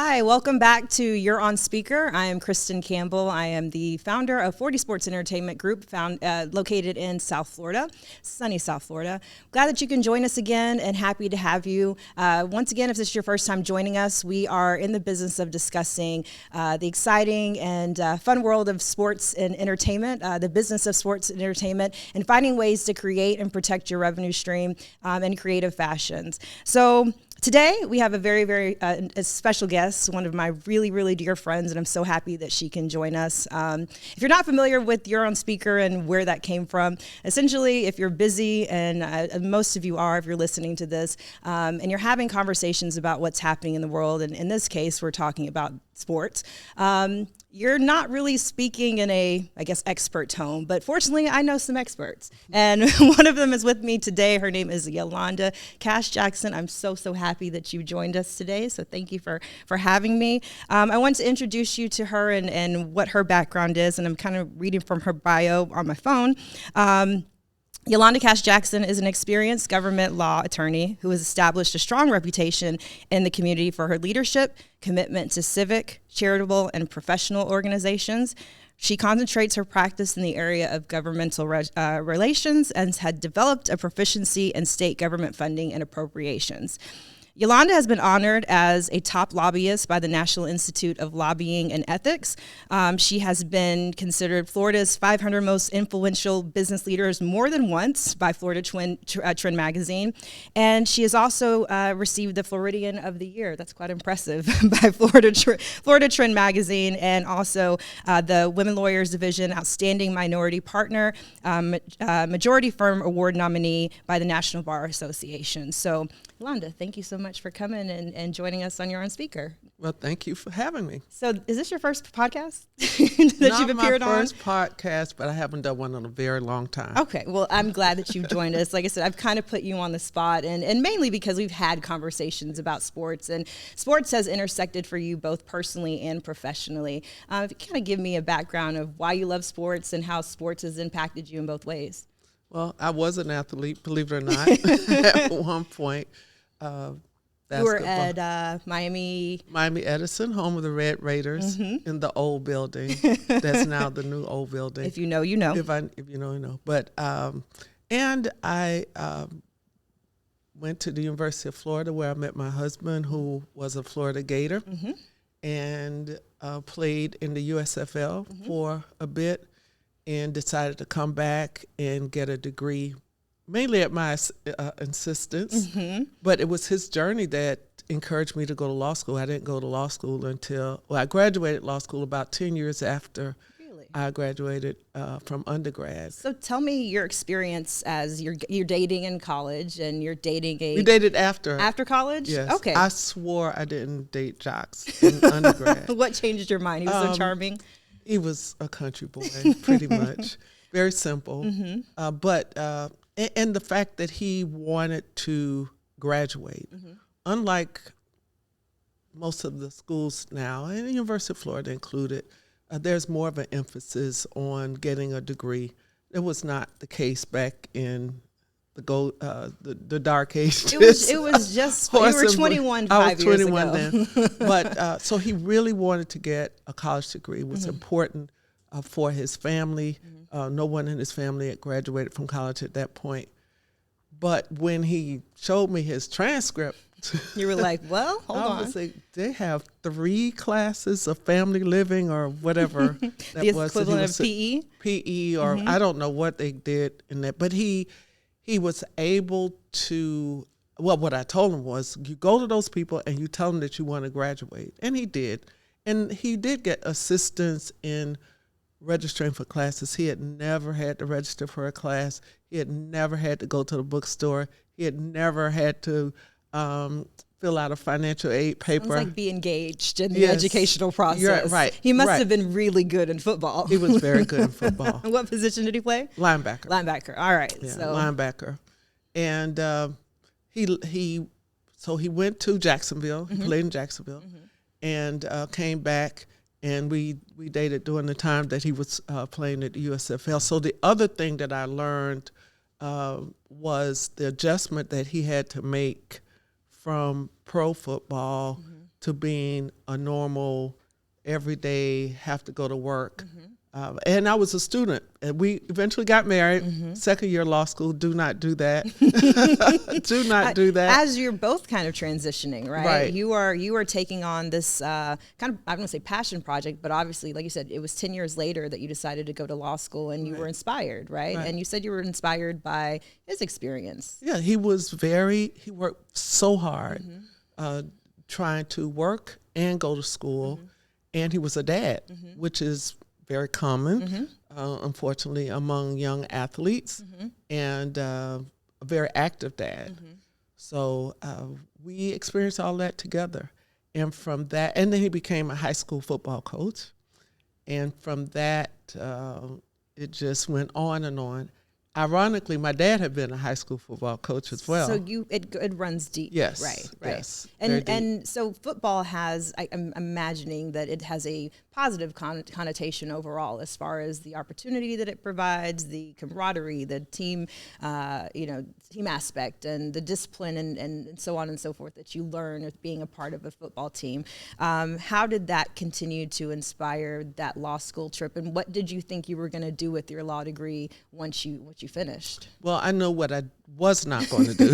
Hi, welcome back to You're On Speaker. I am Kristen Campbell. I am the founder of 40 Sports Entertainment Group, located in South Florida, sunny South Florida. Glad that you can join us again and happy to have you. Once again, if this is your first time joining us, we are in the business of discussing the exciting and fun world of sports and entertainment, the business of sports and entertainment, and finding ways to create and protect your revenue stream in creative fashions. So today, we have a very a special guest, one of my really dear friends, and I'm so happy that she can join us. If you're not familiar with You're On Speaker and where that came from, essentially, if you're busy, and most of you are if you're listening to this, and you're having conversations about what's happening in the world, and in this case, we're talking about sports, you're not really speaking in a, I guess, expert tone, but fortunately, I know some experts. And one of them is with me today. Her name is Yolanda Cash Jackson. I'm so happy that you joined us today, so thank you for having me. I want to introduce you to her and what her background is, and I'm kind of reading from her bio on my phone. Yolanda Cash Jackson is an experienced government law attorney who has established a strong reputation in the community for her leadership, commitment to civic, charitable, and professional organizations. She concentrates her practice in the area of governmental relations and had developed a proficiency in state government funding and appropriations. Yolanda has been honored as a top lobbyist by the National Institute of Lobbying and Ethics. She has been considered Florida's 500 most influential business leaders more than once by Florida Trend magazine. And she has also received the Floridian of the Year. That's quite impressive by Florida Trend magazine, and also the Women Lawyers Division Outstanding Minority Partner, Majority Firm Award nominee by the National Bar Association. So, Yolanda, thank you so much for coming and joining us on You're On Speaker. Well, thank you for having me. So is this your first podcast that you've appeared on? Not my first podcast, but I haven't done one in a very long time. Okay, well, I'm glad that you've joined us. Like I said, I've kind of put you on the spot, and mainly because we've had conversations about sports, and sports has intersected for you both personally and professionally. If you kind of give me a background of why you love sports and how sports has impacted you in both ways. Well, I was an athlete, believe it or not, at one point. You were at Miami Edison, home of the Red Raiders, in the old building. That's now the new old building. If you know, you know. If you know, you know. But and I went to the University of Florida, where I met my husband, who was a Florida Gator, and played in the USFL for a bit, and decided to come back and get a degree, mainly at my insistence, but it was his journey that encouraged me to go to law school. I didn't go to law school until, I graduated law school about 10 years after I graduated from undergrad. So tell me your experience as you're dating in college, and you're dating We dated after college? Yes. Okay. I swore I didn't date jocks in undergrad. What changed your mind? He was so charming. He was a country boy, pretty much. Very simple. But and the fact that he wanted to graduate, unlike most of the schools now, and the University of Florida included, there's more of an emphasis on getting a degree. It was not the case back in the dark ages. It was just you were 21 5 years ago. I was 21 then. But so he really wanted to get a college degree. It was important for his family. No one in his family had graduated from college at that point. But when he showed me his transcript, you were like, well, hold on. I was like, they have 3 classes of family living or whatever. That the was equivalent of PE? PE, or I don't know what they did in that. But he was able to, well, what I told him was, you go to those people and you tell them that you want to graduate. And he did. And he did get assistance in registering for classes. He had never had to register for a class. He had never had to go to the bookstore. He had never had to fill out a financial aid paper. It was like be engaged in the educational process. You're right. He must have been really good in football. He was very good in football. What position did he play? Linebacker. Linebacker. All right. Yeah, so linebacker. And he went to Jacksonville. He played in Jacksonville, and came back. And we dated during the time that he was playing at the USFL. So the other thing that I learned was the adjustment that he had to make from pro football to being a normal, everyday, have to go to work. And I was a student, and we eventually got married. Second year law school, do not do that. Do not do that. As you're both kind of transitioning, right? Right. You are taking on this kind of, I don't want to say passion project, but obviously, like you said, it was 10 years later that you decided to go to law school, and you were inspired, right? And you said you were inspired by his experience. Yeah, he worked so hard trying to work and go to school, and he was a dad, which is very common, unfortunately, among young athletes, and a very active dad. So we experienced all that together. And from that, and then he became a high school football coach. And from that, it just went on and on. Ironically, my dad had been a high school football coach as well. So it runs deep. Yes. Right. Yes. And so football has, I'm imagining that it has a positive connotation overall as far as the opportunity that it provides, the camaraderie, the team, team aspect, and the discipline, and so on and so forth that you learn with being a part of a football team. How did that continue to inspire that law school trip, and what did you think you were going to do with your law degree once you finished? Well, I know what I was not going to do.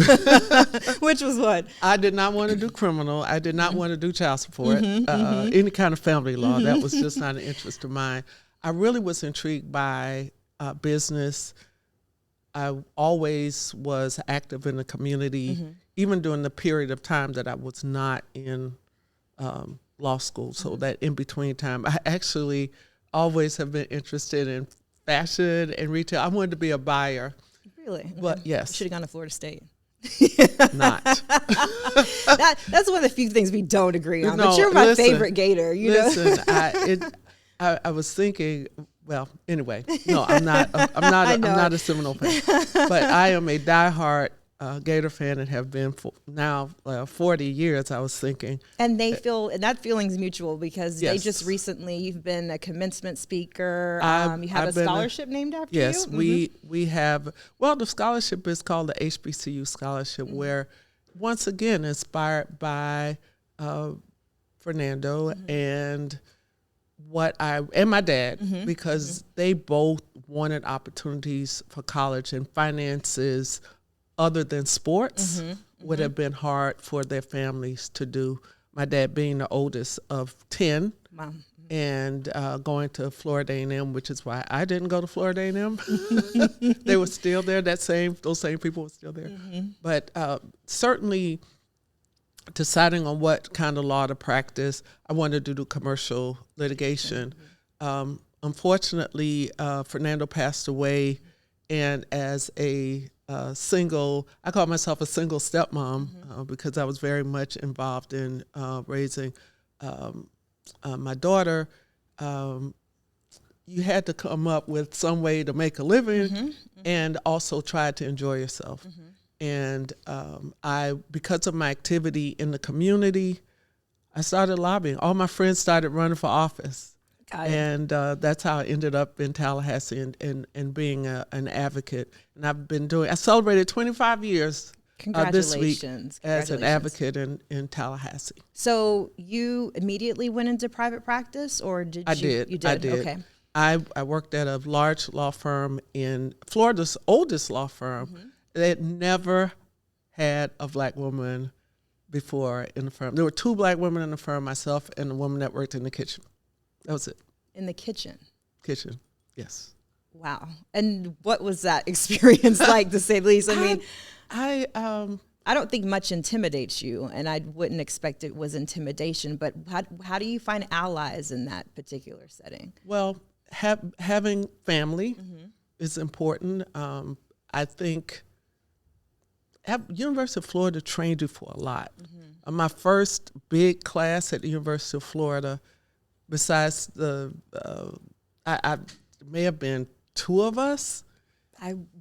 Which was what? I did not want to do criminal. I did not want to do child support, any kind of family law. That was just not an interest of mine. I really was intrigued by business. I always was active in the community, even during the period of time that I was not in law school. So that in between time, I actually always have been interested in fashion and retail. I wanted to be a buyer. Really? But yes. Should have gone to Florida State. Not. That's one of the few things we don't agree on. No, but you're my favorite Gator. Listen, I was thinking. Well, anyway, no, I'm not. I'm not a Seminole fan, but I am a diehard Gator fan and have been for now 40 years. I was thinking, and they feel, and that feeling's mutual because yes. they just recently, you've been a commencement speaker. You have I've a scholarship named after yes, you. Yes, we have. Well, the scholarship is called the HBCU scholarship, where once again inspired by Fernando and my dad, because they both wanted opportunities for college, and finances other than sports would have been hard for their families to do. My dad being the oldest of 10, Wow. and going to Florida A&M, which is why I didn't go to Florida A&M. They were still there. Those same people were still there. But certainly deciding on what kind of law to practice, I wanted to do commercial litigation. Unfortunately, Fernando passed away, and as a I call myself a single stepmom because I was very much involved in raising my daughter. You had to come up with some way to make a living and also try to enjoy yourself. And because of my activity in the community, I started lobbying. All my friends started running for office. And that's how I ended up in Tallahassee and being an advocate. And I celebrated 25 years this week as an advocate in Tallahassee. So you immediately went into private practice, or did you? You did? I did. Okay. I worked at a large law firm in Florida's oldest law firm. They had never had a black woman before in the firm. There were 2 black women in the firm, myself and a woman that worked in the kitchen. That was it. In the kitchen? Kitchen, yes. Wow. And what was that experience like, to say the least? I mean, I don't think much intimidates you, and I wouldn't expect it was intimidation, but how do you find allies in that particular setting? Well, having family is important. I think University of Florida trained you for a lot. My first big class at the University of Florida, besides I may have been 2 of us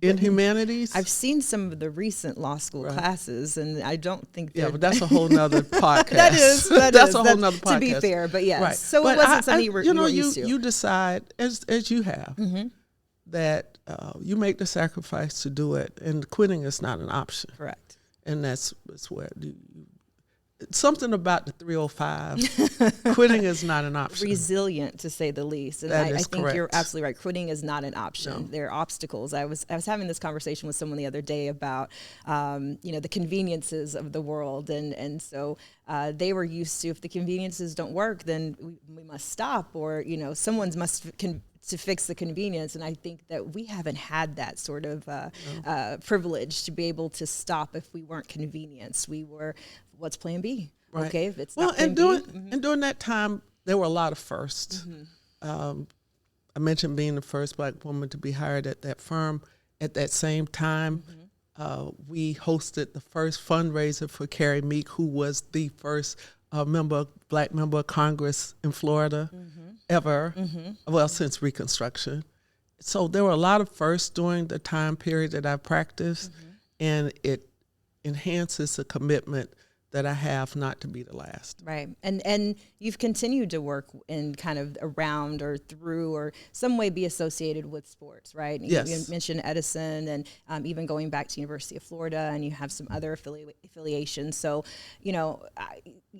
in humanities. I've seen some of the recent law school classes, and I don't think but that's a whole nother podcast. That's a whole nother podcast. To be fair, but yes. Right. So but it wasn't something you were used to. You decide, as you have, that you make the sacrifice to do it, and quitting is not an option. Correct. And that's where something about the 305. Quitting is not an option. Resilient, to say the least. And That I is think correct. you're absolutely right. Quitting is not an option. No. There are obstacles. I was having this conversation with someone the other day about, the conveniences of the world. And so they were used to, if the conveniences don't work, then we must stop, or, someone's to fix the convenience. And I think that we haven't had that sort of privilege to be able to stop if we weren't convenienced. We were, what's plan B? Right. Okay, if it's well, not plan and B. and during that time, there were a lot of firsts. I mentioned being the first Black woman to be hired at that firm. At that same time, we hosted the first fundraiser for Carrie Meek, who was the first Black member of Congress in Florida ever, well, since Reconstruction. So there were a lot of firsts during the time period that I practiced, and it enhances the commitment that I have not to be the last. Right. And you've continued to work in kind of around or through or some way be associated with sports, right? Yes. You mentioned Edison and even going back to University of Florida, and you have some other affiliations. So,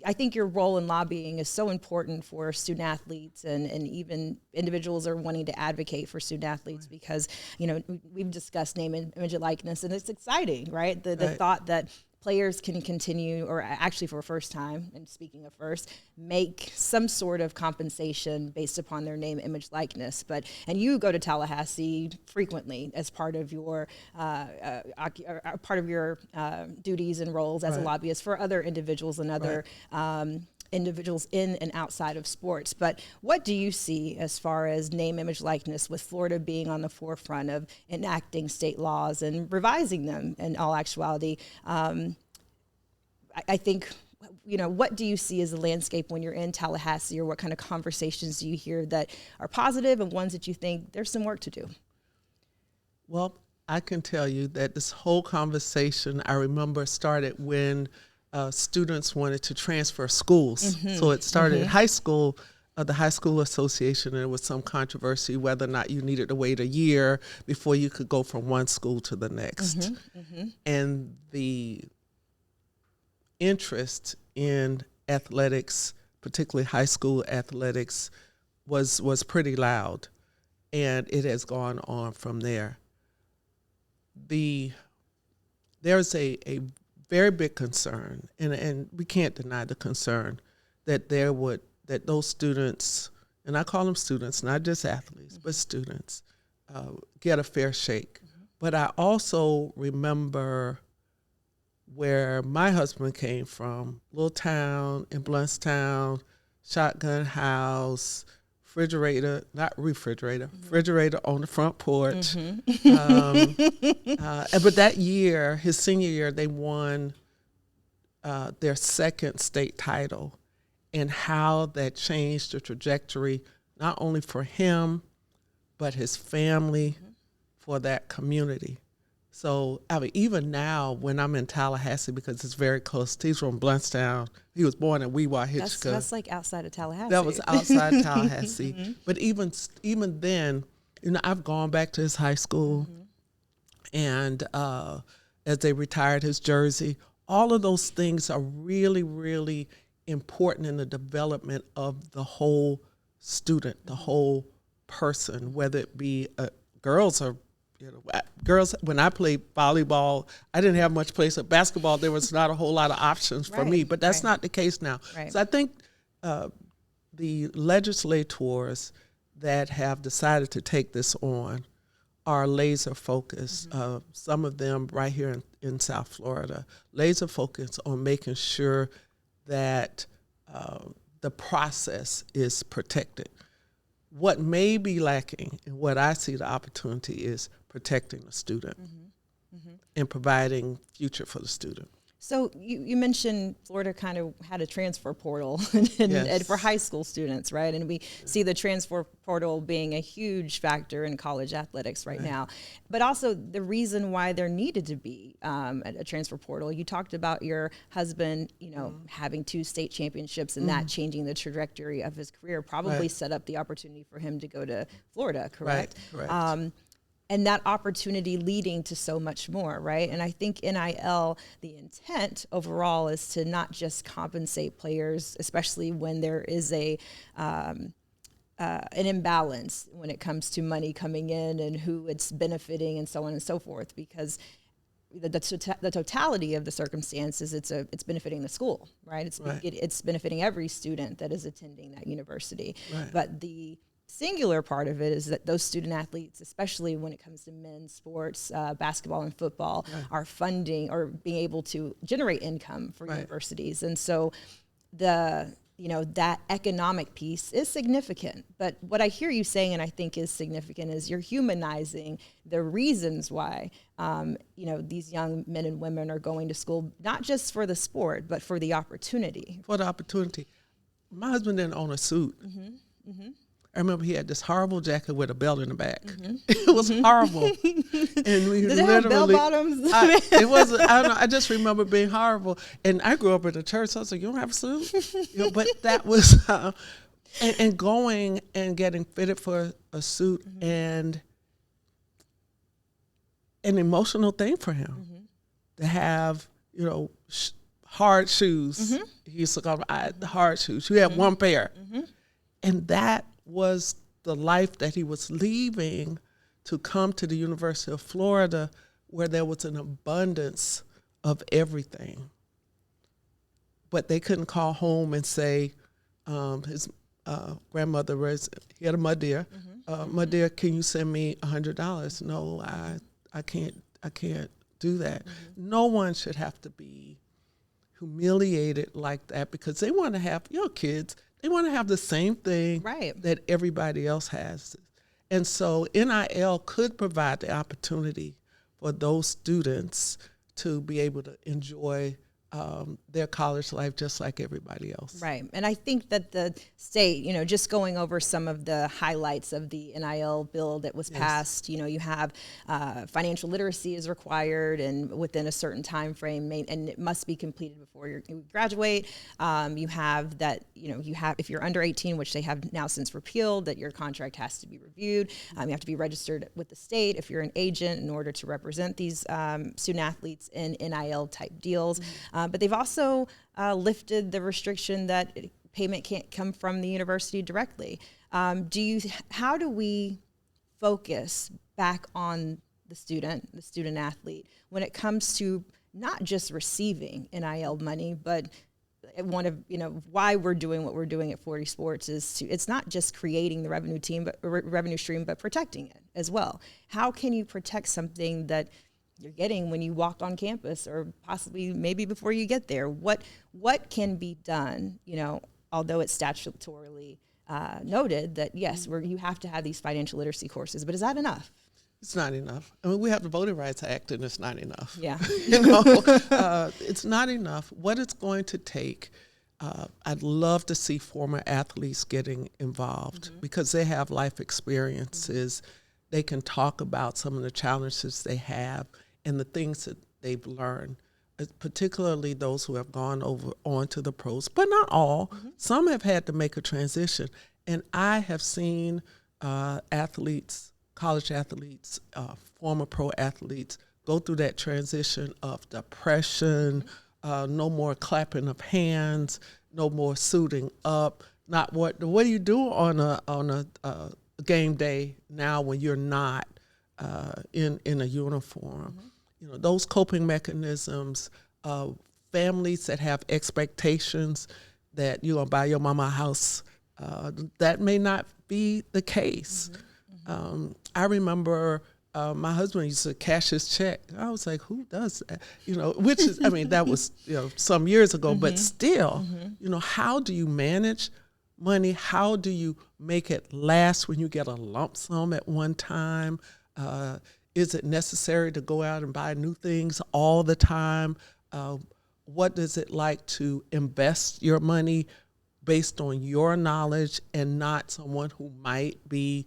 I think your role in lobbying is so important for student athletes and even individuals are wanting to advocate for student athletes because, we've discussed name, image, and likeness, and it's exciting, right? The thought that players can continue, or actually for a first time, and speaking of first, make some sort of compensation based upon their name, image, likeness. And you go to Tallahassee frequently as part of your duties and roles as a lobbyist for other individuals and other individuals in and outside of sports. But what do you see as far as name, image, likeness, with Florida being on the forefront of enacting state laws and revising them in all actuality? I think, what do you see as the landscape when you're in Tallahassee, or what kind of conversations do you hear that are positive and ones that you think there's some work to do? Well, I can tell you that this whole conversation, I remember, started when students wanted to transfer schools. So it started at high school, the High School Association, and there was some controversy whether or not you needed to wait a year before you could go from one school to the next. And the interest in athletics, particularly high school athletics, was pretty loud, and it has gone on from there. There's a very big concern, and we can't deny the concern that that those students, and I call them students, not just athletes, but students, get a fair shake. But I also remember where my husband came from, little town in Bluntstown, shotgun house, refrigerator on the front porch. But that year, his senior year, they won their second state title, and how that changed the trajectory, not only for him, but his family, for that community. So, even now, when I'm in Tallahassee, because it's very close, he's from Bluntstown. He was born in Weewahichka. That's like outside of Tallahassee. That was outside Tallahassee. But even then, I've gone back to his high school, and as they retired his jersey, all of those things are really, really important in the development of the whole student, the whole person, whether it be girls or girls. When I played volleyball, I didn't have much place. At basketball, there was not a whole lot of options for me, but that's not the case now. So I think the legislators that have decided to take this on are laser focused. Some of them right here in South Florida, laser focused on making sure that the process is protected. What may be lacking, and what I see the opportunity, is protecting the student and providing future for the student. So you mentioned Florida kind of had a transfer portal and for high school students, right? And we see the transfer portal being a huge factor in college athletics right now. But also the reason why there needed to be a transfer portal. You talked about your husband, having 2 state championships and that changing the trajectory of his career, probably set up the opportunity for him to go to Florida, correct? Correct. and that opportunity leading to so much more, right? And I think NIL, the intent overall is to not just compensate players, especially when there is an imbalance when it comes to money coming in and who it's benefiting and so on and so forth, because the totality of the circumstances, it's benefiting the school, right? It's benefiting every student that is attending that university. Right. But the singular part of it is that those student athletes, especially when it comes to men's sports, basketball and football, are funding or being able to generate income for universities. And so that economic piece is significant. But what I hear you saying, and I think is significant, is you're humanizing the reasons why, these young men and women are going to school, not just for the sport, but for the opportunity. For the opportunity. My husband didn't own a suit. I remember he had this horrible jacket with a belt in the back. It was horrible. And we Did it have bell bottoms? It wasn't. I don't know. I just remember it being horrible. And I grew up in the church, so I was like, "You don't have a suit?" But that was and going and getting fitted for a suit and an emotional thing for him to have, hard shoes. He used to call them the hard shoes. You had one pair, and that was the life that he was leaving to come to the University of Florida, where there was an abundance of everything. But they couldn't call home and say, his grandmother he had a mother. Mother, can you send me $100? No, I can't do that. No one should have to be humiliated like that, because they want to have kids. They want to have the same thing that everybody else has. And so NIL could provide the opportunity for those students to be able to enjoy their college life just like everybody else. Right. And I think that the state, just going over some of the highlights of the NIL bill that was passed, you have financial literacy is required and within a certain time frame, and it must be completed before you graduate. You have that, if you're under 18, which they have now since repealed, that your contract has to be reviewed. You have to be registered with the state if you're an agent in order to represent these student athletes in NIL type deals. But they've also lifted the restriction that payment can't come from the university directly. How do we focus back on the student athlete when it comes to not just receiving NIL money, but one of why we're doing what we're doing at 40 Sports is it's not just creating the revenue stream, but protecting it as well. How can you protect something that you're getting when you walk on campus, or possibly maybe before you get there? What can be done, although it's statutorily noted that yes, you have to have these financial literacy courses, but is that enough? It's not enough. I mean, we have the Voting Rights Act, and it's not enough. Yeah. It's not enough. What it's going to take, I'd love to see former athletes getting involved because they have life experiences. They can talk about some of the challenges they have and the things that they've learned, particularly those who have gone on to the pros, but not all. Some have had to make a transition. And I have seen college athletes, former pro athletes, go through that transition of depression, no more clapping of hands, no more suiting up. Not what do you do on a game day now when you're not in a uniform? Those coping mechanisms, families that have expectations that you're going to buy your mama a house, that may not be the case. I remember my husband used to cash his check. I was like, who does that? Which is, that was, some years ago, but still, how do you manage money? How do you make it last when you get a lump sum at one time? Is it necessary to go out and buy new things all the time? What is it like to invest your money based on your knowledge and not someone who might be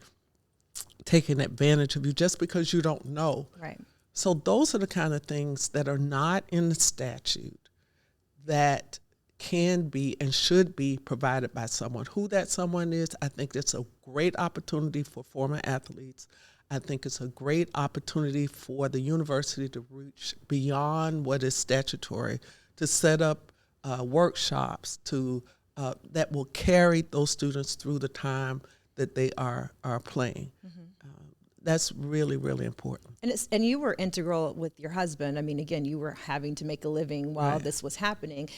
taking advantage of you just because you don't know? Right. So those are the kind of things that are not in the statute that can be and should be provided by someone. Who that someone is, I think it's a great opportunity for former athletes. I think it's a great opportunity for the university to reach beyond what is statutory, to set up workshops that will carry those students through the time that they are playing. That's really, really important. And you were integral with your husband. I mean, again, you were having to make a living while Right. this was happening.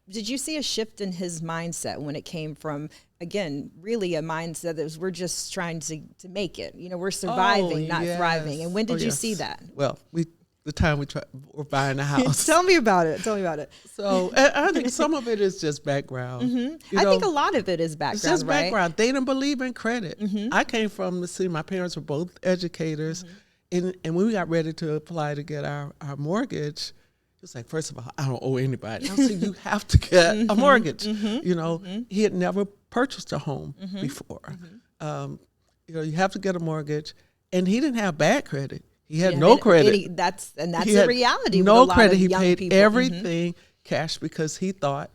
Did you see a shift in his mindset when it came from, again, really a mindset that was, we're just trying to make it? You know, we're surviving, not yes. thriving. And when did you Yes. see that? Well, the time we're buying a house. Tell me about it. Tell me about it. So I think some of it is just background. You I know, think a lot of it is background, it's just right? background. They didn't believe in credit. I came from the city. My parents were both educators. And when we got ready to apply to get our mortgage, it was like, first of all, I don't owe anybody. I said, you have to get a mortgage. You know, he had never purchased a home before. You know, you have to get a mortgage. And he didn't have bad credit. He had no credit. That's He a had reality. No with a lot credit. Of He young paid people. everything cash because he thought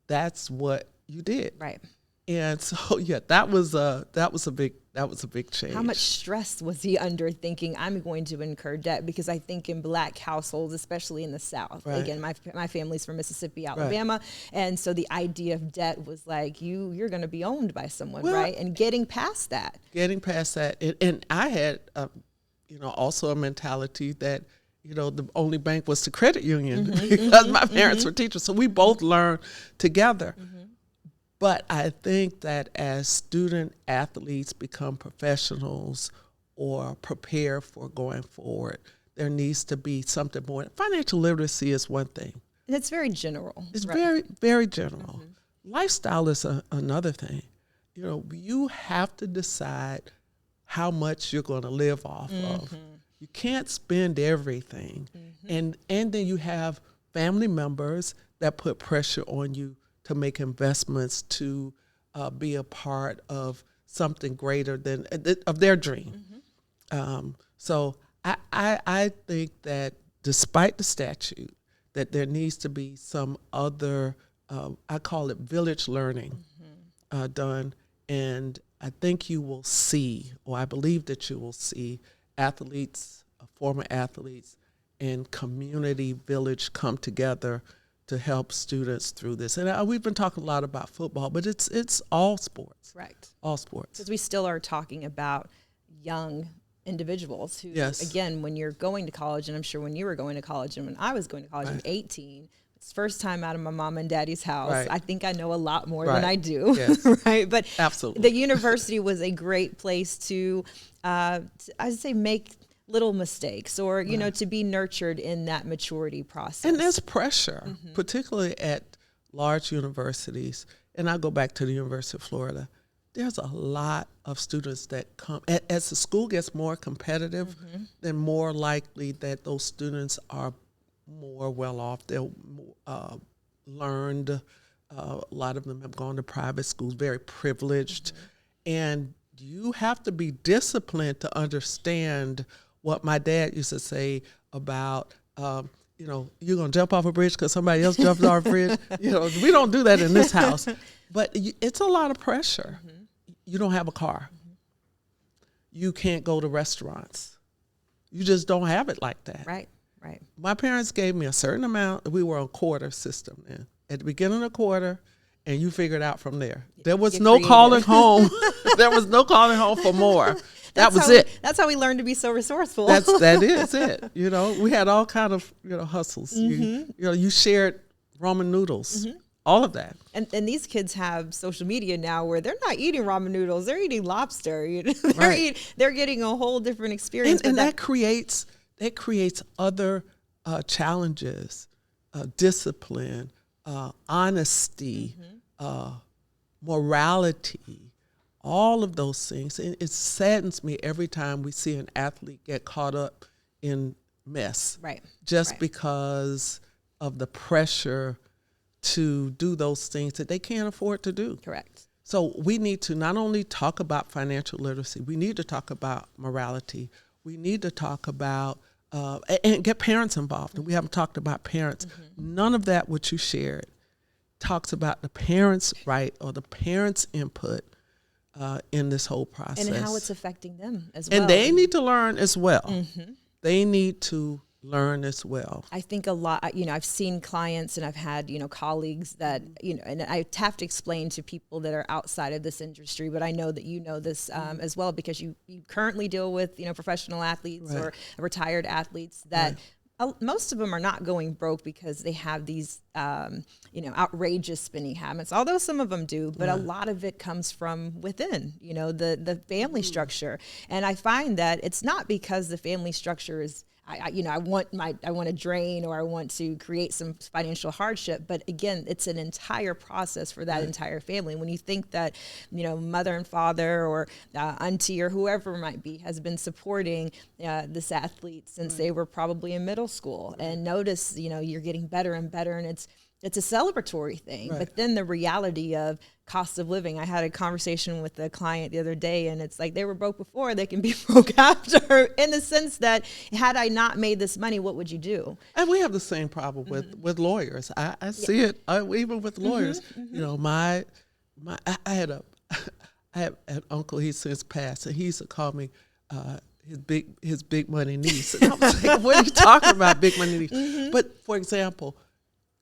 that's what you did. Right. And so that was a big change. How much stress was he under thinking I'm going to incur debt? Because I think in Black households, especially in the South, Right. again, my family's from Mississippi, Alabama, and so the idea of debt was like you're going to be owned by someone, Well, right? And getting past that. And I had also a mentality that the only bank was the credit union because my parents were teachers, so we both learned together. But I think that as student athletes become professionals or prepare for going forward, there needs to be something more. Financial literacy is one thing. And it's very general. It's right? very, very general. Lifestyle is another thing. You have to decide how much you're going to live off of. You can't spend everything. And then you have family members that put pressure on you to make investments, to be a part of something greater than of their dream. So I think that despite the statute, that there needs to be some other, I call it village learning, done. And I think you will see, or I believe that you will see, athletes, former athletes, and community village come together to help students through this. And we've been talking a lot about football, but it's all sports. Right. All sports. Because we still are talking about young individuals who, Yes. again, when you're going to college, and I'm sure when you were going to college and when I was going to college, I'm 18. It's first time out of my mom and daddy's house. Right. I think I know a lot more Right. than I do. Yes. Right. But Absolutely. the university was a great place to I'd say, make little mistakes or, to be nurtured in that maturity process. And there's pressure, particularly at large universities. And I go back to the University of Florida. There's a lot of students that come. As the school gets more competitive, then more likely that those students are more well off. They're learned. A lot of them have gone to private schools, very privileged. And you have to be disciplined to understand what my dad used to say about, you're going to jump off a bridge because somebody else jumped off a bridge. We don't do that in this house. But it's a lot of pressure. You don't have a car. You can't go to restaurants. You just don't have it like that. Right. My parents gave me a certain amount. We were on quarter system then. At the beginning of the quarter, and you figured out from there. There was no calling home. There was no calling home for more. That was it. That's how we learned to be so resourceful. That is it. We had all kind of hustles. You shared ramen noodles, all of that. And these kids have social media now where they're not eating ramen noodles; they're eating lobster. They're getting a whole different experience. And that creates other challenges, discipline, honesty, morality. All of those things. And it saddens me every time we see an athlete get caught up in mess. Right. Just because of the pressure to do those things that they can't afford to do. Correct. So we need to not only talk about financial literacy, we need to talk about morality. We need to talk about, and get parents involved. And we haven't talked about parents. None of that, what you shared, talks about the parents' right or the parents' input in this whole process. And how it's affecting them as well. And they need to learn as well. Mm-hmm. They need to learn as well. I think a lot, I've seen clients and I've had, colleagues that, and I have to explain to people that are outside of this industry, but I know that you know this as well, because you currently deal with, professional athletes or retired athletes that most of them are not going broke because they have these, outrageous spending habits, although some of them do, but a lot of it comes from within, the family structure. And I find that it's not because the family structure is, I want to drain or I want to create some financial hardship. But again, it's an entire process for that entire family. When you think that, mother and father or auntie or whoever it might be has been supporting this athlete since they were probably in middle school, and notice, you're getting better and better, and it's a celebratory thing. But then the reality of cost of living. I had a conversation with a client the other day, and it's like they were broke before, they can be broke after, in the sense that had I not made this money, what would you do? And we have the same problem with lawyers. I see it even with lawyers. I had an uncle, he's since passed, and he used to call me his big money niece. And I was like, what are you talking about, big money niece? But for example,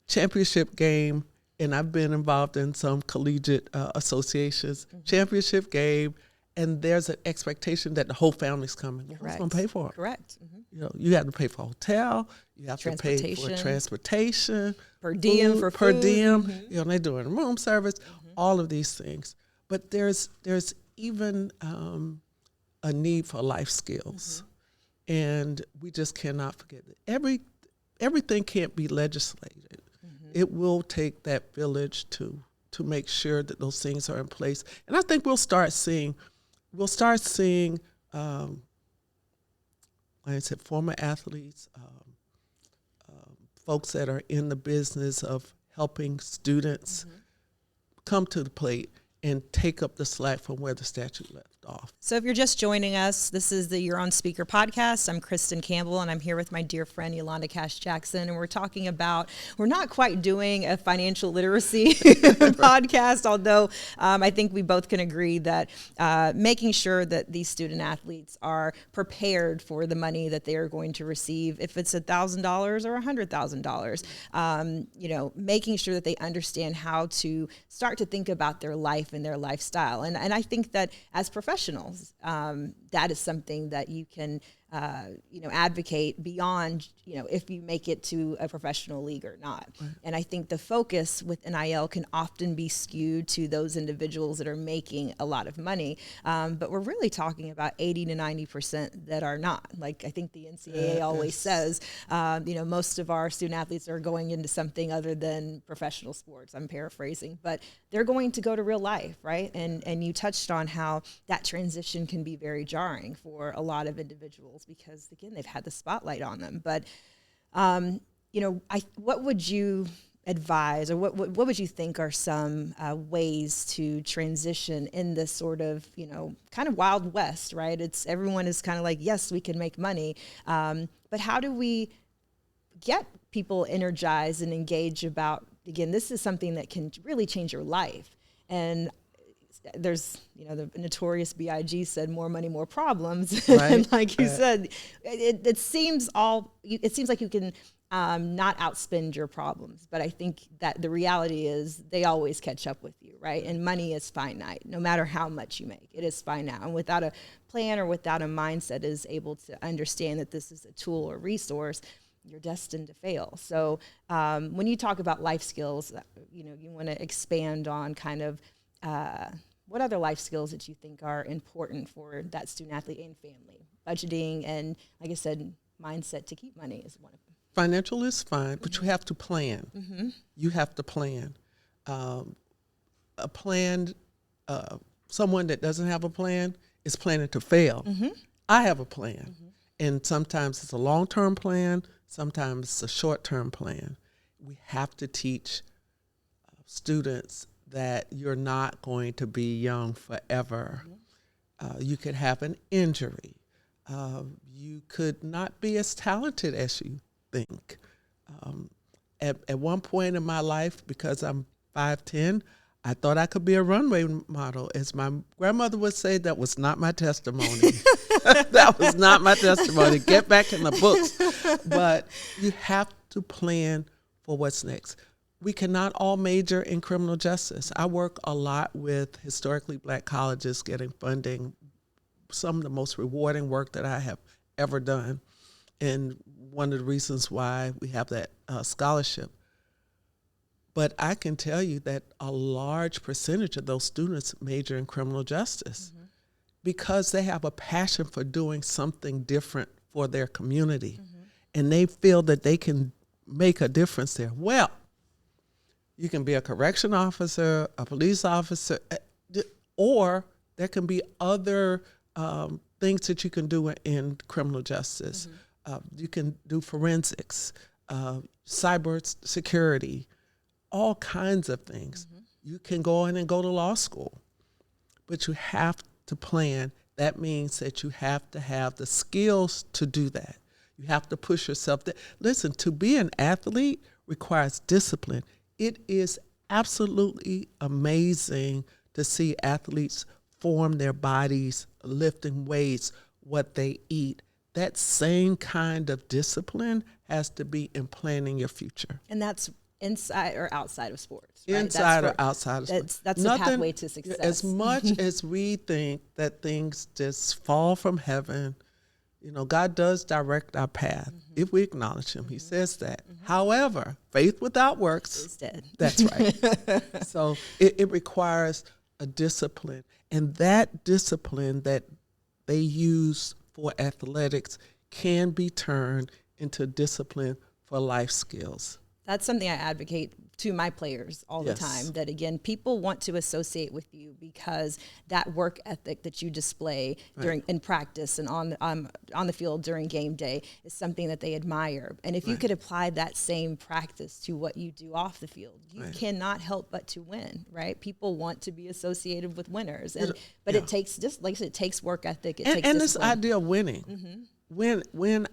championship game, and I've been involved in some collegiate associations, championship game, and there's an expectation that the whole family's coming. Who's going to pay for it? Correct. You have to pay for a hotel, you have to pay for transportation, per diem food, for per food. diem. They're doing room service, all of these things. But there's even a need for life skills, and we just cannot forget that everything can't be legislated. It will take that village to make sure that those things are in place. And I think we'll start seeing, like I said, former athletes, folks that are in the business of helping students come to the plate and take up the slack from where the statute left off. So if you're just joining us, this is the You're On Speaker podcast. I'm Kristen Campbell, and I'm here with my dear friend Yolanda Cash Jackson, and we're talking about, we're not quite doing a financial literacy podcast, although I think we both can agree that making sure that these student athletes are prepared for the money that they are going to receive, if it's $1,000 or $100,000, making sure that they understand how to start to think about their life and their lifestyle. And I think that as professionals, that is something that you can, advocate beyond, if you make it to a professional league or not. Right. And I think the focus with NIL can often be skewed to those individuals that are making a lot of money. But we're really talking about 80 to 90% that are not. Like I think the NCAA always says, most of our student athletes are going into something other than professional sports. I'm paraphrasing, but they're going to go to real life, right? And you touched on how that transition can be very jarring for a lot of individuals, because again, they've had the spotlight on them. But, what would you advise, or what would you think are some ways to transition in this sort of, kind of Wild West, right? Everyone is kind of like, yes, we can make money. But how do we get people energized and engaged about, again, this is something that can really change your life. And there's, the notorious B.I.G. said, more money, more problems. Right. And like you said, it seems like you can not outspend your problems. But I think that the reality is they always catch up with you, right? And money is finite, no matter how much you make. It is finite. And without a plan or without a mindset is able to understand that this is a tool or resource, you're destined to fail. So when you talk about life skills, you want to expand on kind of what other life skills that you think are important for that student athlete and family? Budgeting and, like I said, mindset to keep money is one of them. Financial is fine, but you have to plan. You have to plan. Someone that doesn't have a plan is planning to fail. I have a plan. And sometimes it's a long-term plan, sometimes it's a short-term plan. We have to teach students that you're not going to be young forever. You could have an injury. You could not be as talented as you think. At one point in my life, because I'm 5'10", I thought I could be a runway model. As my grandmother would say, that was not my testimony. That was not my testimony. Get back in the books. But you have to plan for what's next. We cannot all major in criminal justice. I work a lot with historically Black colleges getting funding, some of the most rewarding work that I have ever done. And one of the reasons why we have that scholarship. But I can tell you that a large percentage of those students major in criminal justice because they have a passion for doing something different for their community. And they feel that they can make a difference there. Well, you can be a correction officer, a police officer, or there can be other things that you can do in criminal justice. You can do forensics, cyber security, all kinds of things. You can go in and go to law school, but you have to plan. That means that you have to have the skills to do that. You have to push yourself. Listen, to be an athlete requires discipline. It is absolutely amazing to see athletes form their bodies, lifting weights, what they eat. That same kind of discipline has to be in planning your future. And that's inside or outside of sports, right? Inside or outside of sports. That's the pathway to success. As much as we think that things just fall from heaven, you know, God does direct our path if we acknowledge him. He says that. However, faith without works is dead. That's right. So it requires a discipline. And that discipline that they use for athletics can be turned into discipline for life skills. That's something I advocate to my players all the time, that again, people want to associate with you because that work ethic that you display during in practice and on the field during game day is something that they admire. And if you could apply that same practice to what you do off the field, you cannot help but to win, right? People want to be associated with winners, and but it takes, just like I said, it takes work ethic. It takes discipline. This idea of winning. When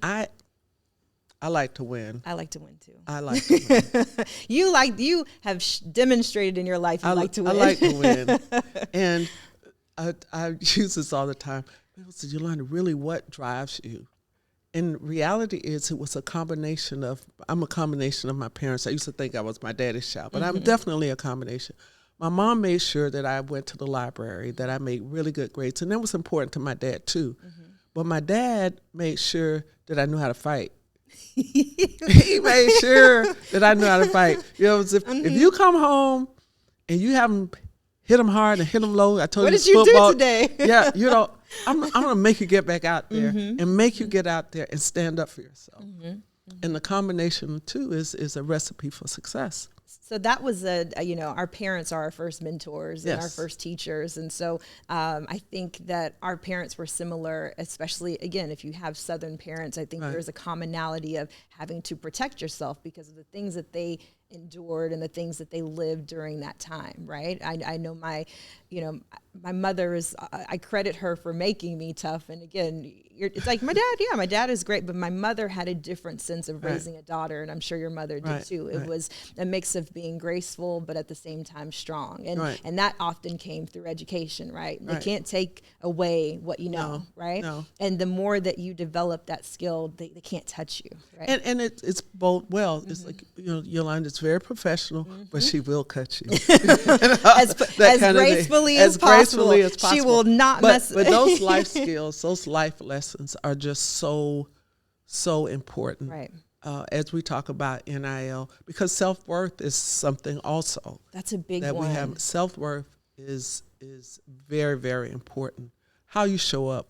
I like to win. I like to win too. I like to win. You have demonstrated in your life you like to win. I like to win. And I use this all the time. People say, Yolanda, really what drives you? And reality is it was a combination of my parents. I used to think I was my daddy's child, but I'm definitely a combination. My mom made sure that I went to the library, that I made really good grades. And that was important to my dad too. But my dad made sure that I knew how to fight. He made sure that I knew how to fight. You know, if you come home and you haven't hit them hard and hit them low, I told you, what did you do today? Yeah, you know, I'm gonna make you get back out there and make you get out there and stand up for yourself. And the combination of two is a recipe for success. So that was our parents are our first mentors and our first teachers. And so I think that our parents were similar, especially, again, if you have Southern parents, I think there's a commonality of having to protect yourself because of the things that they endured and the things that they lived during that time, right? I know my mother is, I credit her for making me tough. And again, it's like my dad is great, but my mother had a different sense of raising a daughter, and I'm sure your mother did too. It was a mix of being graceful, but at the same time strong. And that often came through education, right? They can't take away what you know, right? No. And the more that you develop that skill, they can't touch you, right? And it's both, it's like, Yolanda, it's very professional, but she will cut you. as gracefully as possible. She will not mess. But those life skills, those life lessons are just so important. Right. As we talk about NIL, because self-worth is something also. That's a big that one. We have. Self-worth is very, very important. How you show up.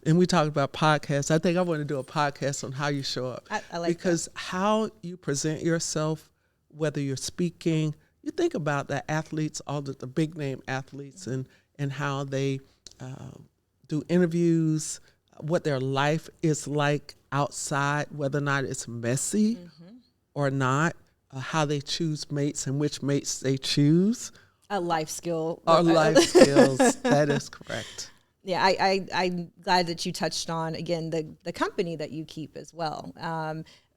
And we talked about podcasts. I think I want to do a podcast on how you show up. I like because how you present yourself, whether you're speaking, you think about the athletes, all the big name athletes, and how they do interviews, what their life is like outside, whether or not it's messy or not, how they choose mates and which mates they choose. A life skill. Or life skills. That is correct. Yeah, I'm glad that you touched on, again, the company that you keep as well.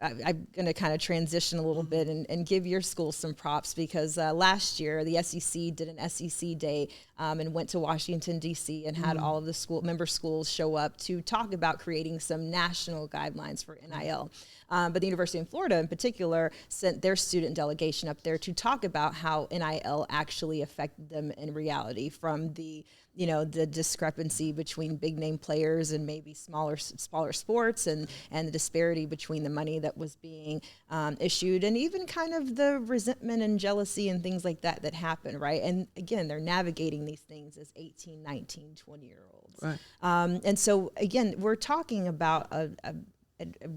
I'm going to kind of transition a little bit and give your school some props, because last year the SEC did an SEC Day and went to Washington, D.C. and had all of the member schools show up to talk about creating some national guidelines for NIL. But the University of Florida in particular sent their student delegation up there to talk about how NIL actually affected them in reality, from the discrepancy between big name players and maybe smaller sports, and the disparity between the money that was being issued, and even kind of the resentment and jealousy and things like that happen, right? And again, they're navigating these things as 18, 19, 20-year-olds. Right. And so again, we're talking about a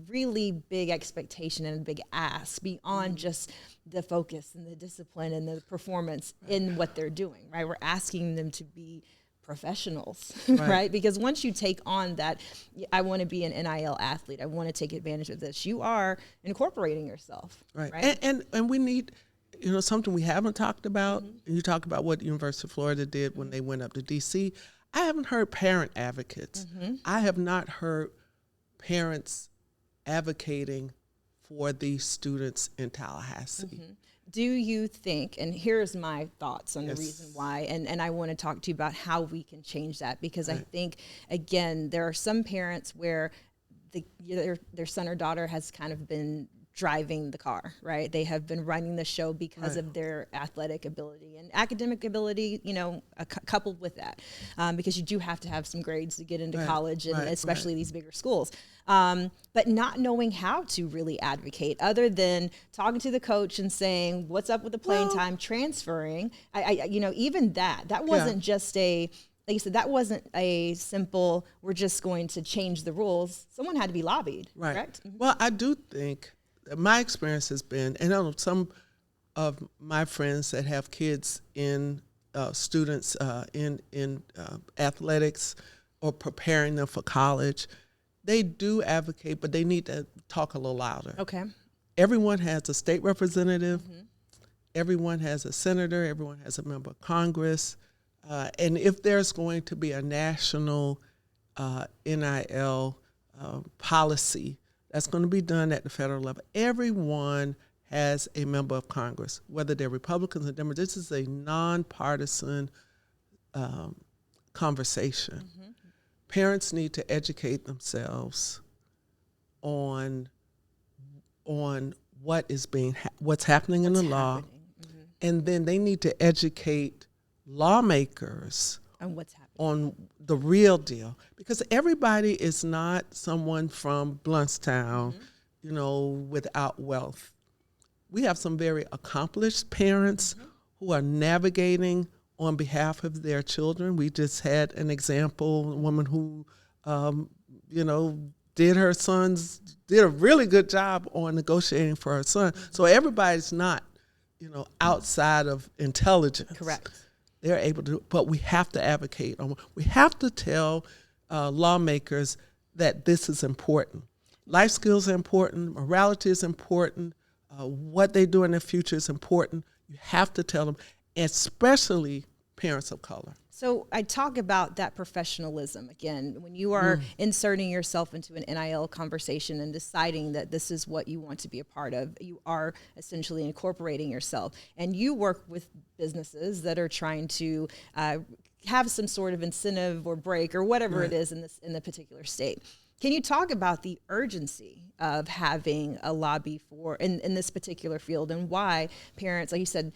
really big expectation and a big ask beyond just the focus and the discipline and the performance in what they're doing, right? We're asking them to be professionals, right? Because once you take on that, I want to be an NIL athlete, I want to take advantage of this, you are incorporating yourself. Right. And we need, something we haven't talked about. You talk about what the University of Florida did when they went up to D.C. I haven't heard parent advocates. I have not heard parents advocating for these students in Tallahassee. Do you think, and here's my thoughts on the reason why, and I want to talk to you about how we can change that, because I think, again, there are some parents where their son or daughter has kind of been driving the car, right? They have been running the show because of their athletic ability and academic ability, coupled with that, because you do have to have some grades to get into college, and especially these bigger schools. But not knowing how to really advocate, other than talking to the coach and saying, what's up with the playing time, transferring, even that wasn't just like you said, that wasn't a simple, we're just going to change the rules. Someone had to be lobbied, correct? Well, I do think my experience has been, and I know some of my friends that have kids in students in athletics or preparing them for college, they do advocate, but they need to talk a little louder. Okay. Everyone has a state representative. Everyone has a senator. Everyone has a member of Congress. And if there's going to be a national NIL policy that's going to be done at the federal level, everyone has a member of Congress, whether they're Republicans or Democrats. This is a nonpartisan conversation. Parents need to educate themselves on what's happening in the law, and then they need to educate lawmakers on what's happening, on the real deal, because everybody is not someone from Bluntstown, without wealth. We have some very accomplished parents who are navigating on behalf of their children. We just had an example, a woman who, did a really good job on negotiating for her son. So everybody's not, outside of intelligence. Correct. They're able to, but we have to advocate. We have to tell lawmakers that this is important. Life skills are important. Morality is important. What they do in their future is important. You have to tell them, especially parents of color. So I talk about that professionalism again, when you are inserting yourself into an NIL conversation and deciding that this is what you want to be a part of, you are essentially incorporating yourself. And you work with businesses that are trying to have some sort of incentive or break or whatever it is in the particular state. Can you talk about the urgency of having a lobby for in this particular field, and why parents, like you said,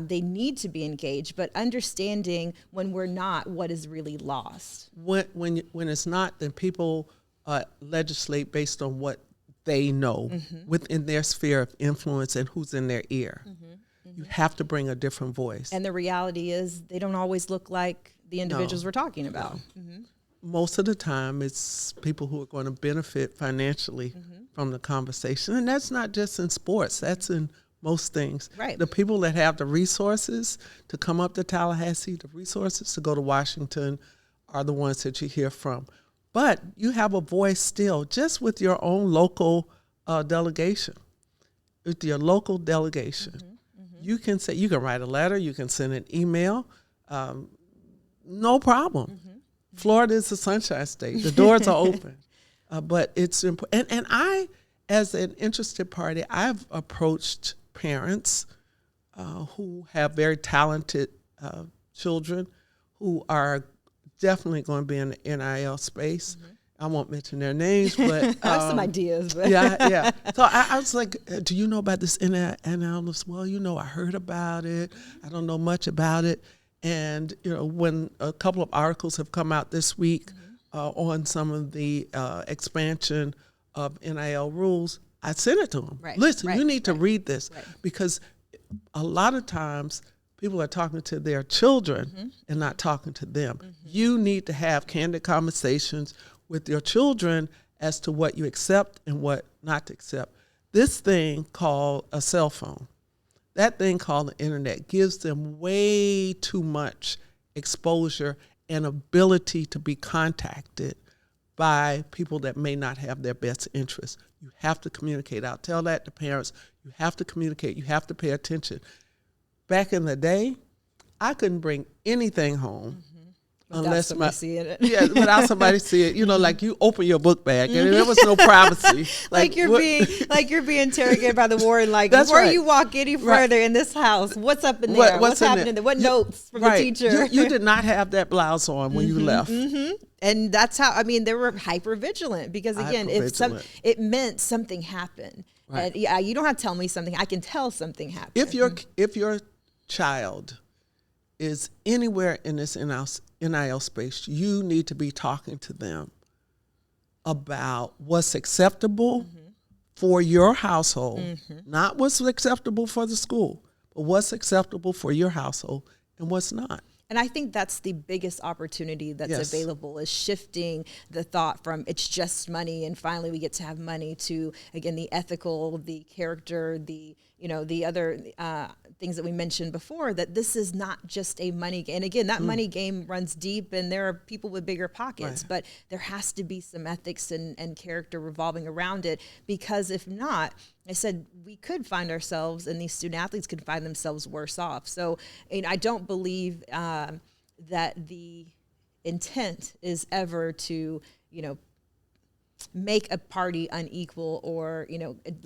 they need to be engaged, but understanding when we're not, what is really lost? When it's not, then people legislate based on what they know within their sphere of influence and who's in their ear. You have to bring a different voice. And the reality is they don't always look like the individuals we're talking about. Most of the time, it's people who are going to benefit financially from the conversation. And that's not just in sports. That's in most things. Right. The people that have the resources to come up to Tallahassee, the resources to go to Washington, are the ones that you hear from. But you have a voice still, just with your own local delegation. With your local delegation, you can say, you can write a letter, you can send an email, no problem. Florida is a sunshine state. The doors are open. But it's important. And I as an interested party, I've approached parents who have very talented children who are definitely going to be in the NIL space. I won't mention their names, but I have some ideas. But. Yeah. So I was like, do you know about this NIL? Well, I heard about it. I don't know much about it. And, when a couple of articles have come out this week on some of the expansion of NIL rules, I sent it to them. Listen, you need to read this because a lot of times people are talking to their children and not talking to them. You need to have candid conversations with your children as to what you accept and what not to accept. This thing called a cell phone, that thing called the internet, gives them way too much exposure and ability to be contacted by people that may not have their best interests. You have to communicate. I'll tell that to parents. You have to communicate. You have to pay attention. Back in the day, I couldn't bring anything home without somebody seeing it. Without somebody seeing it. Like you open your book bag and there was no privacy. Like you're being interrogated by the warden. Like before you walk any further in this house, what's up in there? What's happening there? What notes from the teacher? You did not have that blouse on when you left. And that's how, they were hyper vigilant because again, it meant something happened. Right. And you don't have to tell me something. I can tell something happened. If your child is anywhere in this NIL space, you need to be talking to them about what's acceptable for your household, not what's acceptable for the school, but what's acceptable for your household and what's not. And I think that's the biggest opportunity that's available, is shifting the thought from it's just money and finally we get to have money to, again, the ethical, the character, the other things that we mentioned before, that this is not just a money game. And again, that money game runs deep and there are people with bigger pockets, but there has to be some ethics and character revolving around it, because if not, I said we could find ourselves, and these student athletes could find themselves worse off. So I don't believe that the intent is ever to, make a party unequal or,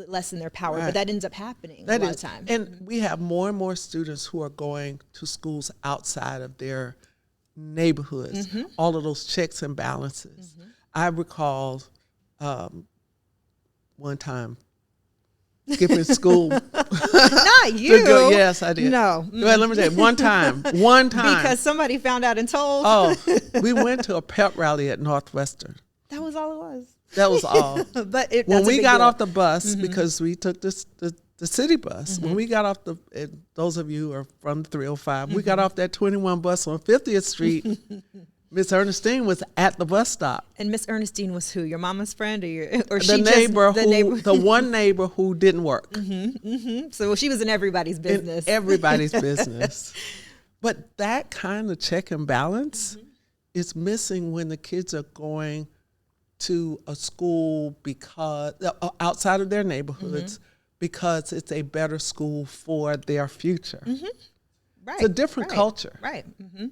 lessen their power, but that ends up happening a lot of times. And we have more and more students who are going to schools outside of their neighborhoods, all of those checks and balances. I recall one time skipping school. Not you. Yes, I did. No. Well, let me tell you, one time. Because somebody found out and told. Oh, we went to a pep rally at Northwestern. That was all it was. That was all. But when we got off the bus, because we took the city bus, when we got off those of you who are from the 305, we got off that 21 bus on 50th Street. Miss Ernestine was at the bus stop. And Miss Ernestine was who? Your mama's friend, the one neighbor who didn't work. So she was in everybody's business. Business. But that kind of check and balance is missing when the kids are going to a school because outside of their neighborhoods, because it's a better school for their future. Right. It's a different culture. Right.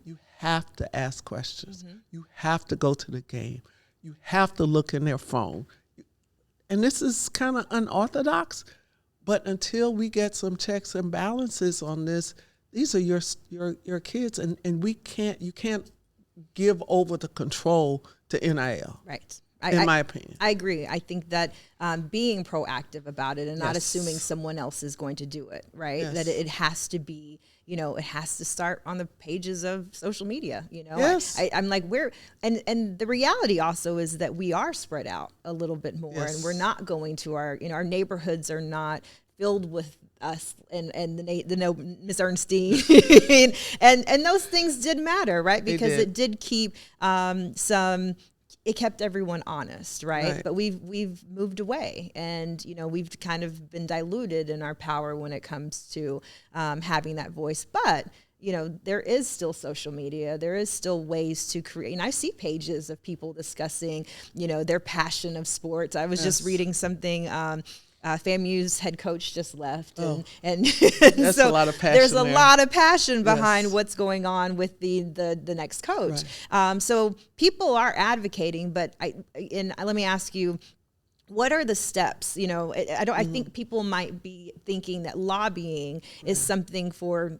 You have to ask questions. You have to go to the game. You have to look in their phone. And this is kind of unorthodox, but until we get some checks and balances on this, these are your kids, and you can't give over the control to NIL. Right. In my opinion. I agree. I think that being proactive about it and not assuming someone else is going to do it, right? Yes. That it has to be, it has to start on the pages of social media, Yes. I'm like, and the reality also is that we are spread out a little bit more, and we're not going to our neighborhoods are not filled with us and the Miss Ernestine and those things did matter, right? Because it did keep it kept everyone honest, right? But we've moved away, and we've kind of been diluted in our power when it comes to having that voice. But there is still social media. There is still ways to create. And I see pages of people discussing, their passion of sports. I was just reading something. FAMU's head coach just left, and that's so a lot of passion. There's a lot of passion behind what's going on with the next coach. Right. So people are advocating, but let me ask you, what are the steps? I think people might be thinking that lobbying is something for,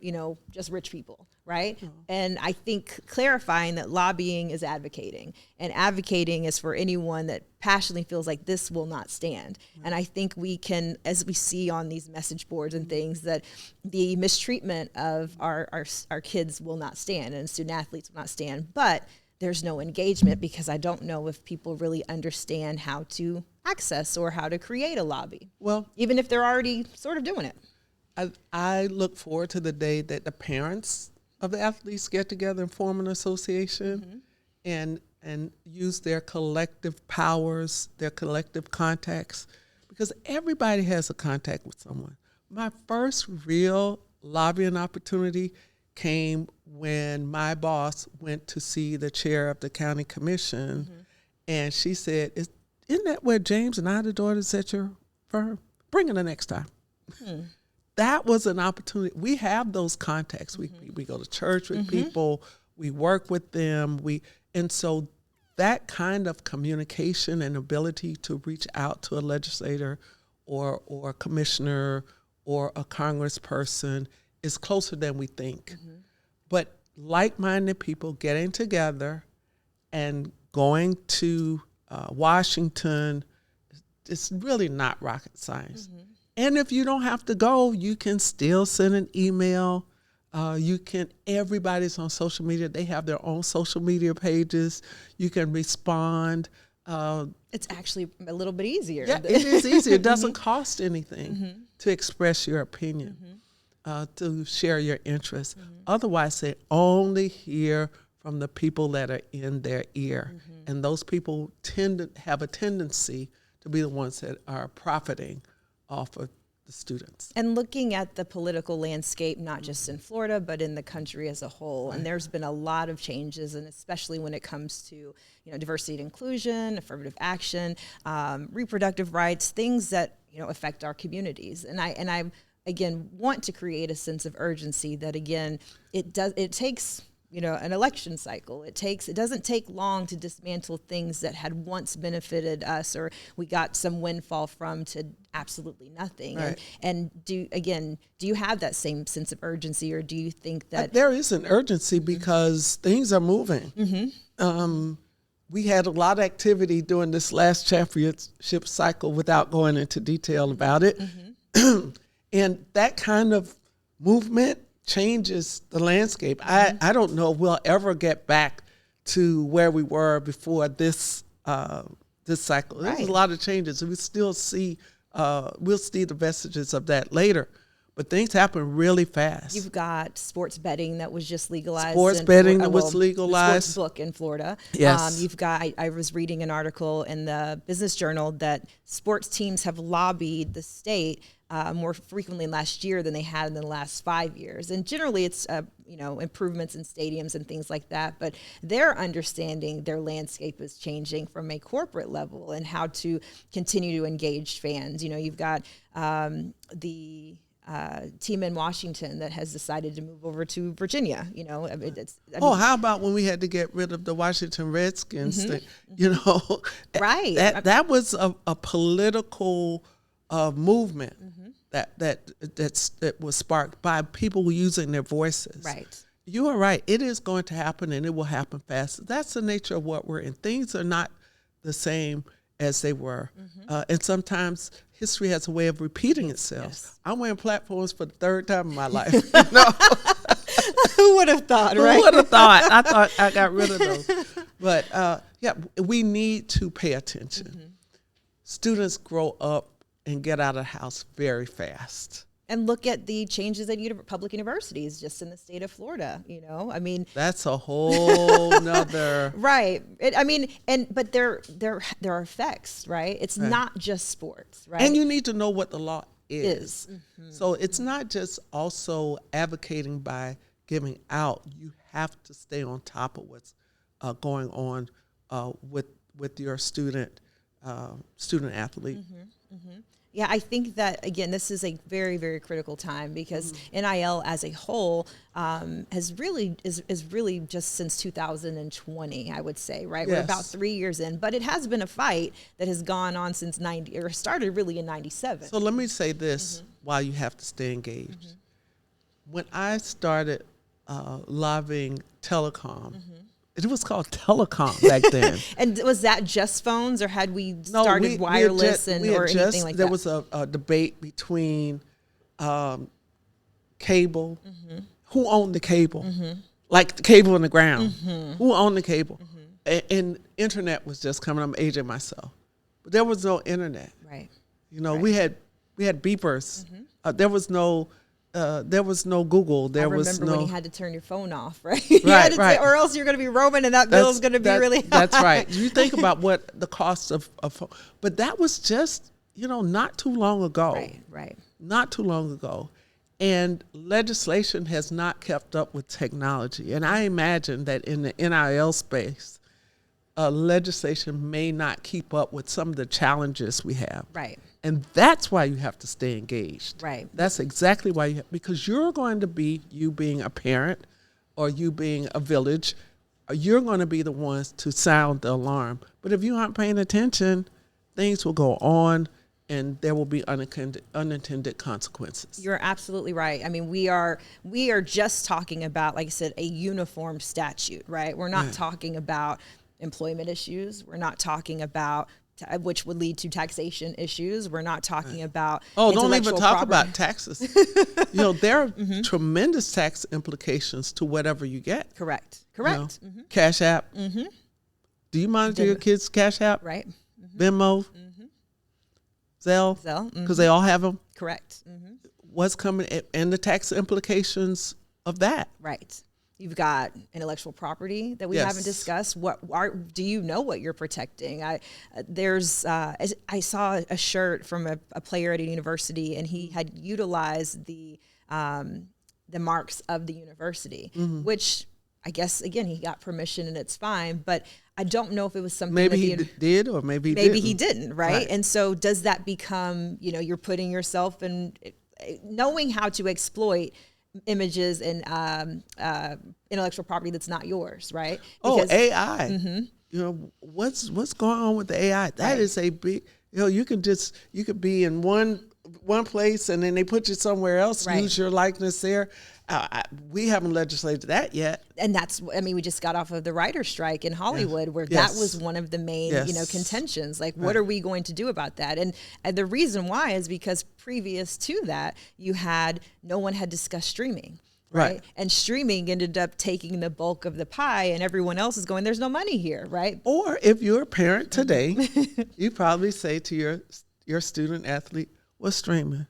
just rich people, right? And I think clarifying that lobbying is advocating, and advocating is for anyone that passionately feels like this will not stand. And I think we can, as we see on these message boards and things, that the mistreatment of our kids will not stand, and student athletes will not stand. But there's no engagement because I don't know if people really understand how to access or how to create a lobby. Well, even if they're already sort of doing it. I look forward to the day that the parents of the athletes get together and form an association and use their collective powers, their collective contacts, because everybody has a contact with someone. My first real lobbying opportunity came when my boss went to see the chair of the county commission, and she said, isn't that where James and I, the daughters at your firm? Bring it the next time. That was an opportunity. We have those contacts. We go to church with people. We work with them. And so that kind of communication and ability to reach out to a legislator or a commissioner or a congressperson is closer than we think. But like-minded people getting together and going to Washington, it's really not rocket science. And if you don't have to go, you can still send an email. Everybody's on social media. They have their own social media pages. You can respond. It's actually a little bit easier. Yeah, it is easier. It doesn't cost anything to express your opinion, to share your interests. Otherwise, they only hear from the people that are in their ear. And those people tend to have a tendency to be the ones that are profiting off of the students. And looking at the political landscape, not just in Florida, but in the country as a whole. And there's been a lot of changes, and especially when it comes to diversity and inclusion, affirmative action, reproductive rights, things that affect our communities. And I again want to create a sense of urgency that, again, it takes an election cycle. It doesn't take long to dismantle things that had once benefited us or we got some windfall from to absolutely nothing. Right. And do you have that same sense of urgency, or do you think that there is an urgency because things are moving? We had a lot of activity during this last championship cycle without going into detail about it. And that kind of movement changes the landscape. I don't know if we'll ever get back to where we were before this cycle. There's a lot of changes. We still see we'll see the vestiges of that later. But things happen really fast. You've got sports betting that was just legalized. Sports betting that was legalized. The sports book in Florida. Yes. You've got, I was reading an article in the Business Journal that sports teams have lobbied the state more frequently last year than they had in the last 5 years. And generally it's, improvements in stadiums and things like that. But they're understanding their landscape is changing from a corporate level and how to continue to engage fans. You've got the team in Washington that has decided to move over to Virginia. How about when we had to get rid of the Washington Redskins? Right. That was a political movement that was sparked by people using their voices. Right. You are right. It is going to happen, and it will happen fast. That's the nature of what we're in. Things are not the same as they were. And sometimes history has a way of repeating itself. Yes. I'm wearing platforms for the third time in my life. Who would have thought, right? Who would have thought? I thought I got rid of those. But we need to pay attention. Students grow up and get out of the house very fast. And look at the changes at public universities just in the state of Florida, That's a whole nother. Right. But there are effects, right? It's not just sports, right? And you need to know what the law is. So it's not just also advocating by giving out. You have to stay on top of what's going on with your student athlete. Yeah, I think that, again, this is a very, very critical time because NIL as a whole has really is really just since 2020, I would say, right? Yes. We're about 3 years in, but it has been a fight that has gone on since 90 or started really in 97. So let me say this while you have to stay engaged. When I started lobbying telecom, it was called telecom back then. And was that just phones, or had we started wireless or anything like that? There was a debate between cable. Who owned the cable? Like the cable in the ground. Who owned the cable? And internet was just coming. I'm aging myself, but there was no internet. Right. You know, we had beepers. There was no Google. There was no. I remember when you had to turn your phone off, right? Right. Or else you're going to be roaming, and that bill is going to be really high. That's right. You think about what the cost of phone, but that was just, not too long ago. Right. Not too long ago. And legislation has not kept up with technology. And I imagine that in the NIL space, legislation may not keep up with some of the challenges we have. Right. And that's why you have to stay engaged. Right. That's exactly why because you're going to be, you being a parent or you being a village, you're going to be the ones to sound the alarm. But if you aren't paying attention, things will go on and there will be unintended consequences. You're absolutely right. I mean, we are just talking about, like I said, a uniform statute, right? We're not talking about employment issues. We're not talking about which would lead to taxation issues. We're not talking about don't even talk about taxes. There are tremendous tax implications to whatever you get. Correct. Cash App. Do you monitor your kids' Cash App? Right. Venmo. Zelle. Because they all have them. Correct. What's coming and the tax implications of that. Right. You've got intellectual property that we haven't discussed. Do you know what you're protecting? I saw a shirt from a player at a university, and he had utilized the marks of the university, which I guess, again, he got permission and it's fine, but I don't know if it was something maybe he did or maybe he didn't, right? And so does that become, you're putting yourself in, knowing how to exploit images and intellectual property that's not yours, right? Because, AI. What's going on with the AI? That is a big. You could be in one place and then they put you somewhere else. Use your likeness there. We haven't legislated that yet. And we just got off of the writer's strike in Hollywood where that was one of the main, contentions. Like, what are we going to do about that? And the reason why is because previous to that, no one had discussed streaming. Right. And streaming ended up taking the bulk of the pie, and everyone else is going, there's no money here, right? Or if you're a parent today, you probably say to your student athlete, what's streaming?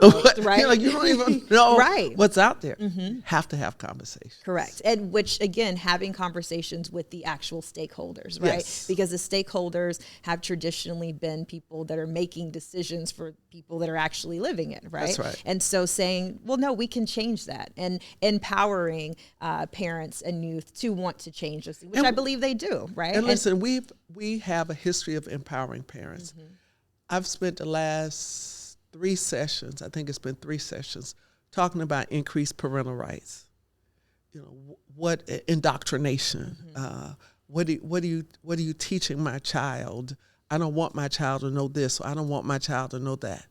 Right. You don't even know what's out there. Have to have conversations. Correct. And which, again, having conversations with the actual stakeholders, right? Yes. Because the stakeholders have traditionally been people that are making decisions for people that are actually living it, right? That's right. And so saying, well, no, we can change that, and empowering parents and youth to want to change this, which I believe they do, right? And listen, we have a history of empowering parents. I've spent the last 3 sessions, I think it's been 3 sessions, talking about increased parental rights. What indoctrination? What are you teaching my child? I don't want my child to know this, or I don't want my child to know that.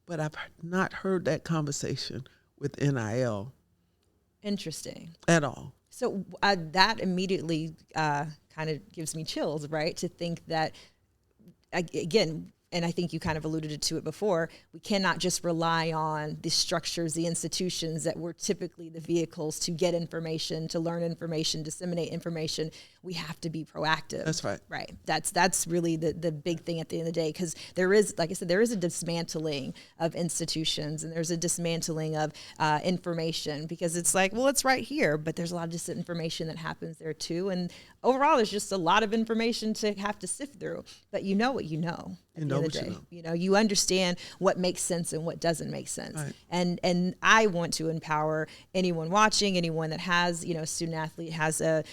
But I've not heard that conversation with NIL. Interesting. At all. So that immediately kind of gives me chills, right? To think that, again, and I think you kind of alluded to it before, we cannot just rely on the structures, the institutions that were typically the vehicles to get information, to learn information, disseminate information. We have to be proactive. That's right. Right. That's really the big thing at the end of the day, because there is, like I said, there is a dismantling of institutions, and there's a dismantling of information, because it's like, well, it's right here, but there's a lot of disinformation that happens there too. And overall, there's just a lot of information to have to sift through, but you know what you know. You understand what makes sense and what doesn't make sense. Right. And I want to empower anyone watching, anyone that has, a student athlete, has a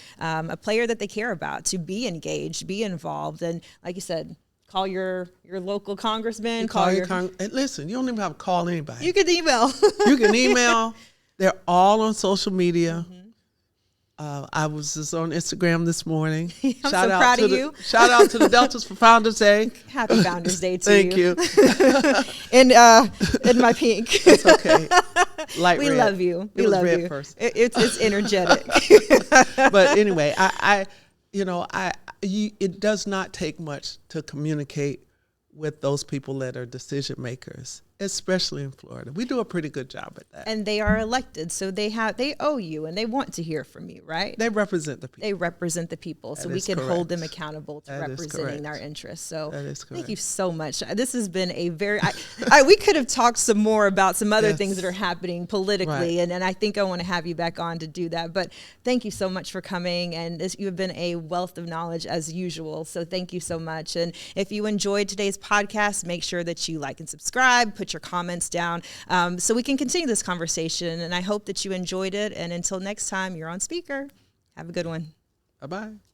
player that they care about, to be engaged, be involved. And like you said, call your local congressman. You call your and listen, you don't even have to call anybody. You can email. You can email. They're all on social media. I was just on Instagram this morning. I'm so proud of you. Shout out to the Deltas for Founders Day. Happy Founders Day to Thank you. in my pink. It's okay. Light we red. love you. We love red you. First. It's energetic. But anyway, it does not take much to communicate with those people that are decision makers, especially in Florida. We do a pretty good job at that. And they are elected, so they owe you, and they want to hear from you, right? They represent the people. They represent the people, so we can hold them accountable to representing their interests. So thank you so much. This has been a very, we could have talked some more about some other things that are happening politically, and I think I want to have you back on to do that. But thank you so much for coming, and you have been a wealth of knowledge as usual. So thank you so much. And if you enjoyed today's podcast, make sure that you like and subscribe, put your comments down so we can continue this conversation. And I hope that you enjoyed it. And until next time, you're on speaker. Have a good one. Bye-bye.